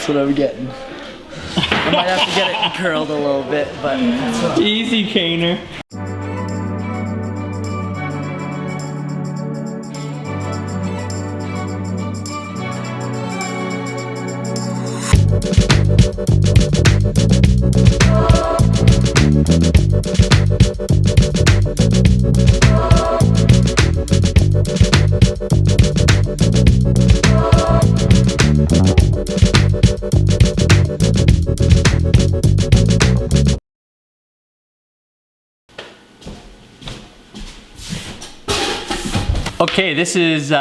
That's what I'm getting. I might have to get it curled a little bit, but... Easy, Kaner. Okay, this is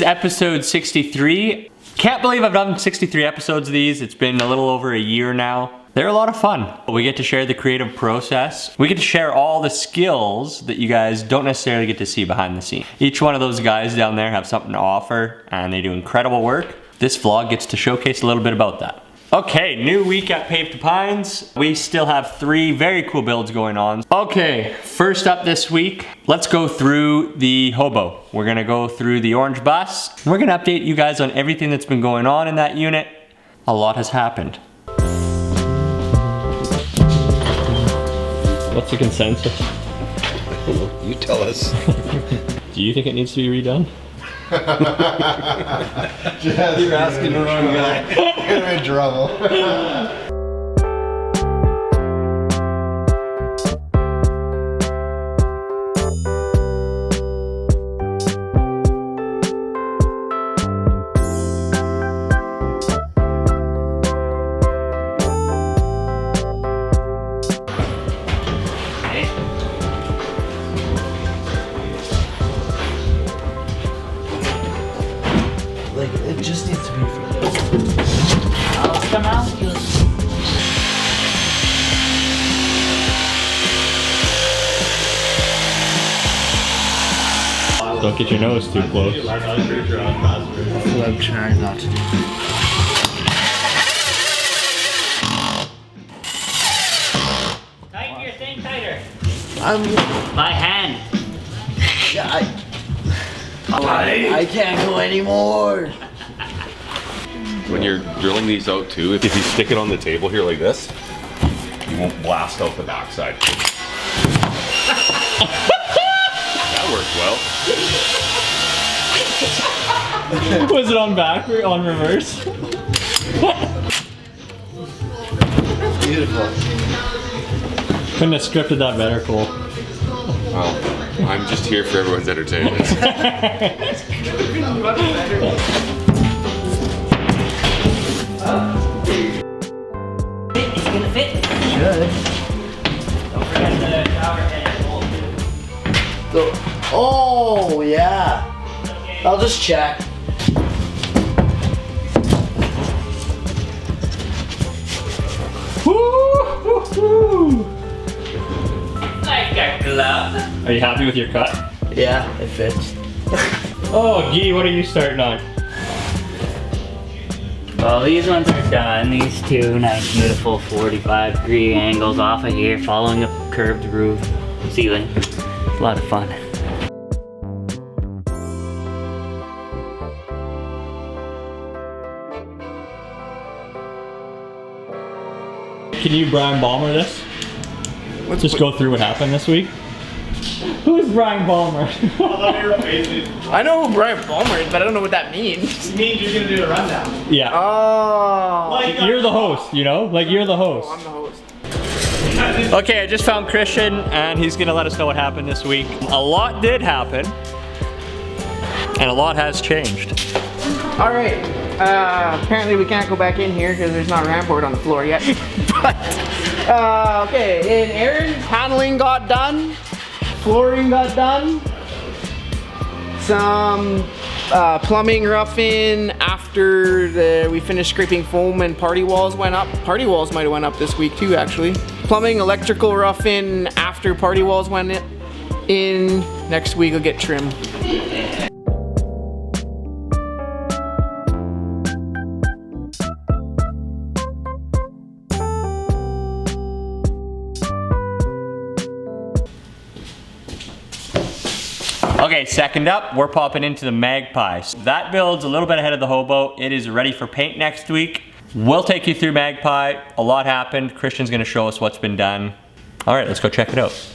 episode 63. Can't believe I've done 63 episodes of these. It's been a little over a year now. They're a lot of fun. We get to share the creative process. We get to share all the skills that you guys don't necessarily get to see behind the scenes. Each one of those guys down there have something to offer and they do incredible work. This vlog gets to showcase a little bit about that. Okay, new week at Paved To Pines. We still have 3 very cool builds going on. Okay, first up this week, let's go through the Hobo. We're gonna go through the orange bus. We're gonna update you guys on everything that's been going on in that unit. A lot has happened. What's the consensus? You tell us. Do you think it needs to be redone? You're asking the wrong guy. You're in trouble. It just needs to be for this. I'll come out. Don't get your nose too close. That's what I'm trying not to do. Tighten your thing tighter. I'm... By hand. I can't go anymore. When you're drilling these out too, if you stick it on the table here like this, you won't blast out the backside. That worked well. Was it on backward, on reverse? Beautiful. Couldn't have scripted that better, Cole. Well, I'm just here for everyone's entertainment. Is it gonna fit? Should. Don't forget the shower head. Oh, yeah. I'll just check. Woo! Like a glove. Are you happy with your cut? Yeah, it fits. Oh, Guy, what are you starting on? Well, these ones are done. These 2 nice, beautiful 45-degree angles off of here, following a curved roof ceiling. It's a lot of fun. Can you Brian Balmer this? Just go through what happened this week. Who's Brian Balmer? I know who Brian Palmer is, but I don't know what that means. It means you're gonna do the rundown. Yeah. Oh. You're the host, you know? Like, you're the host. I'm the host. Okay, I just found Christian, and he's gonna let us know what happened this week. A lot did happen, and a lot has changed. All right. Apparently we can't go back in here because there's not a ramp board on the floor yet. But okay, and Aaron's paneling got done, flooring got done, some plumbing roughing after we finished scraping foam and party walls went up. Party walls might have went up this week too, actually. Plumbing, electrical roughing after party walls went in. Next week will get trimmed. Okay, second up, we're popping into the Magpie. So that build's a little bit ahead of the Hobo. It is ready for paint next week. We'll take you through Magpie. A lot happened. Christian's gonna show us what's been done. All right, let's go check it out.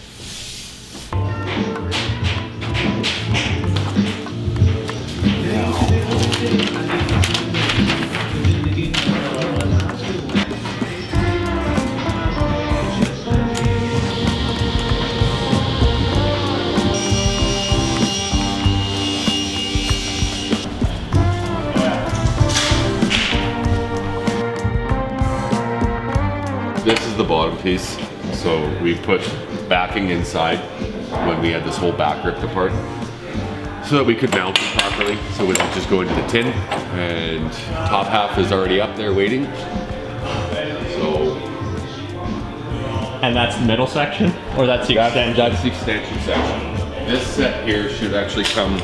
This is the bottom piece. So we put backing inside when we had this whole back ripped apart so that we could mount it properly. So it would just go into the tin, and top half is already up there waiting. So. And that's the middle section? Or that's the extension? That's the extension section. This set here should actually come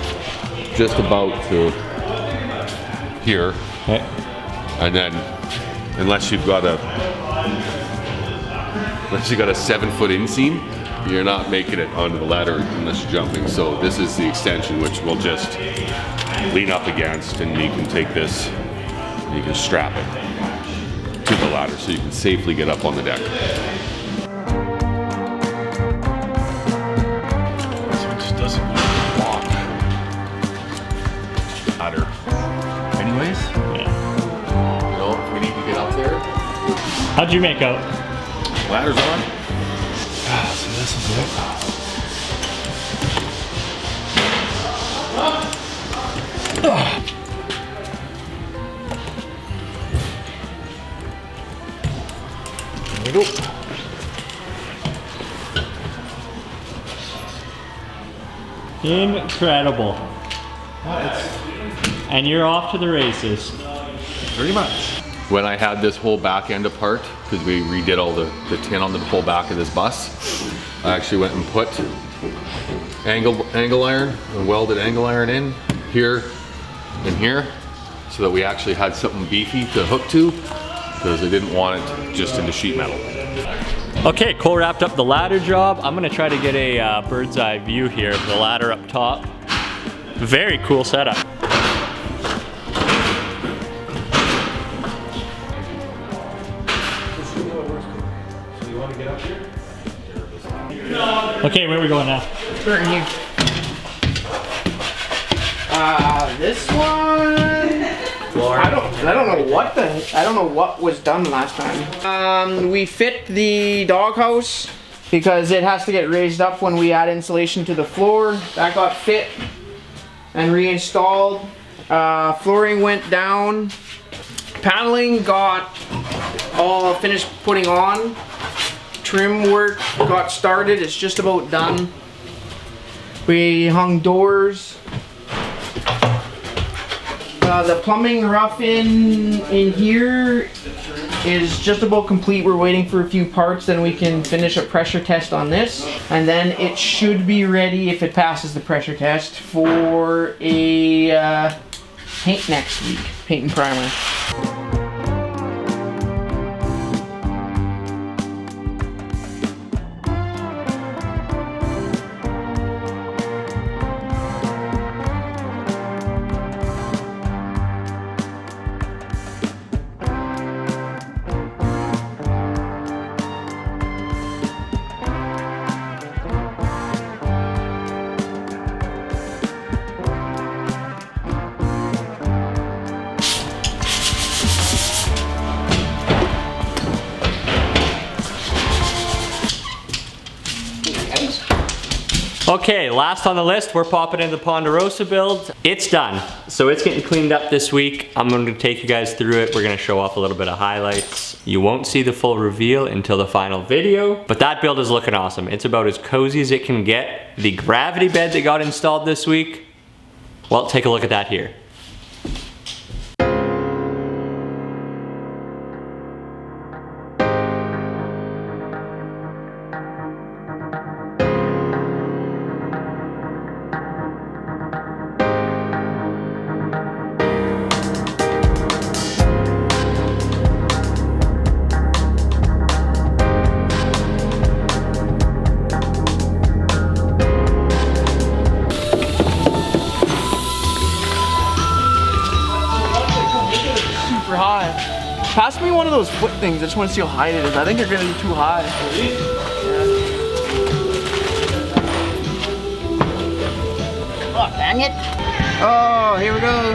just about to here. Okay. And then, unless you've got a 7-foot inseam, you're not making it onto the ladder unless you're jumping. So this is the extension, which we'll just lean up against, and you can take this and you can strap it to the ladder so you can safely get up on the deck. So it just doesn't walk. Ladder. Anyways, Yeah. you know, if we need to get up there, How'd you make out? ladder's on. So this is it. There we go. Incredible. And you're off to the races. Pretty much. When I had this whole back end apart, because we redid all the tin on the whole back of this bus, I actually went and put angle iron, and welded angle iron in here and here, so that we actually had something beefy to hook to, because I didn't want it just into sheet metal. Okay, Cole wrapped up the ladder job. I'm gonna try to get a bird's eye view here of the ladder up top. Very cool setup. Okay, where are we going now? We're in here. This one. I don't know what was done last time. We fit the doghouse because it has to get raised up when we add insulation to the floor. That got fit and reinstalled. Flooring went down. Paneling got all finished putting on. Trim work got started. It's just about done. We hung doors. The plumbing rough-in here is just about complete. We're waiting for a few parts, then we can finish a pressure test on this, and then it should be ready, if it passes the pressure test, for a paint next week. Paint and primer. Okay, last on the list, we're popping in the Ponderosa build. It's done. So it's getting cleaned up this week. I'm going to take you guys through it. We're going to show off a little bit of highlights. You won't see the full reveal until the final video, but that build is looking awesome. It's about as cozy as it can get. The gravity bed that got installed this week, well, take a look at that here. Pass me one of those foot things. I just want to see how high it is. I think they're gonna be too high. Oh, dang it. Oh, here we go.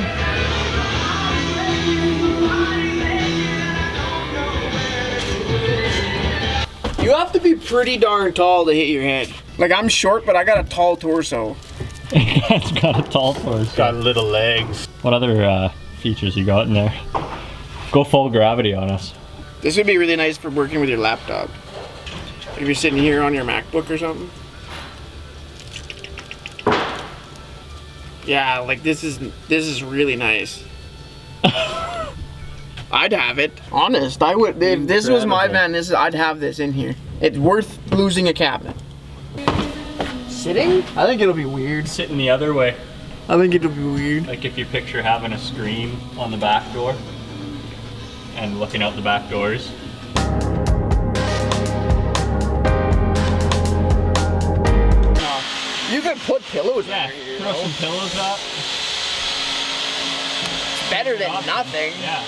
You have to be pretty darn tall to hit your head. Like, I'm short, but I got a tall torso. It's got a tall torso. Got little legs. What other features you got in there? Go full gravity on us. This would be really nice for working with your laptop. If you're sitting here on your MacBook or something. Yeah, like this is really nice. I'd have it. Honest, I would. If this was my van, I'd have this in here. It's worth losing a cabinet. Sitting? I think it'll be weird. Sitting the other way. I think it'll be weird. Like if you picture having a screen on the back door and looking out the back doors. You could put pillows Yeah, under here, throw some pillows up. It's better than nothing. Yeah.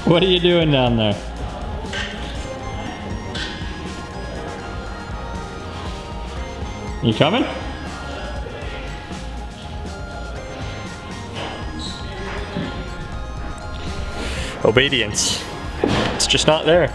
What are you doing down there? You coming? Obedience. It's just not there.